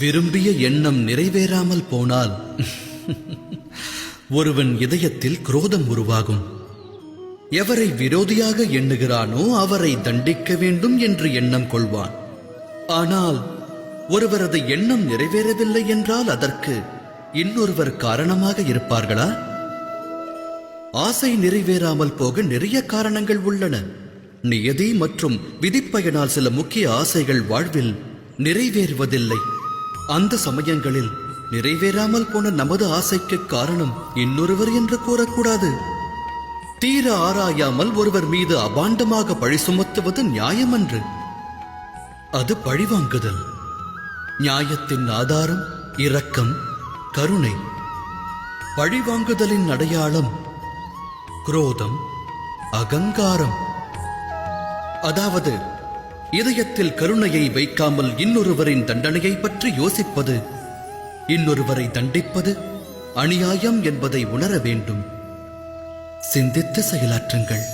விரும்பிய எண்ணம் நிறைவேறாமல் போனால் ஒருவன் இதயத்தில் குரோதம் உருவாகும். எவரை விரோதியாக எண்ணுகிறானோ அவரை தண்டிக்க வேண்டும் என்று எண்ணம் கொள்வான். ஆனால் ஒருவரது எண்ணம் நிறைவேறவில்லை என்றால் அதற்கு இன்னொருவர் காரணமாக இருப்பார்களா? ஆசை நிறைவேறாமல் போக நிறைய காரணங்கள் உள்ளன. நியதி மற்றும் விதிப்பயனால் சில முக்கிய ஆசைகள் வாழ்வில் நிறைவேறுவதில்லை. அந்த சமயங்களில் நிறைவேறாமல் போன நமது ஆசைக்கு காரணம் இன்னொருவர் என்று கூறக்கூடாது. தீர ஆராயாமல் ஒருவர் மீது அபாண்டமாக பழி சுமத்துவது நியாயமன்று. அது பழிவாங்குதல். நியாயத்தின் ஆதாரம் இரக்கம், கருணை. பழிவாங்குதலின் அடையாளம் குரோதம், அகங்காரம். அதாவது இதயத்தில் கருணையை வைக்காமல் இன்னொருவரின் தண்டனையை பற்றி யோசிப்பது, இன்னொருவரை தண்டிப்பது அநியாயம் என்பதை உணர வேண்டும். சிந்தித்து செயலாற்றுங்கள்.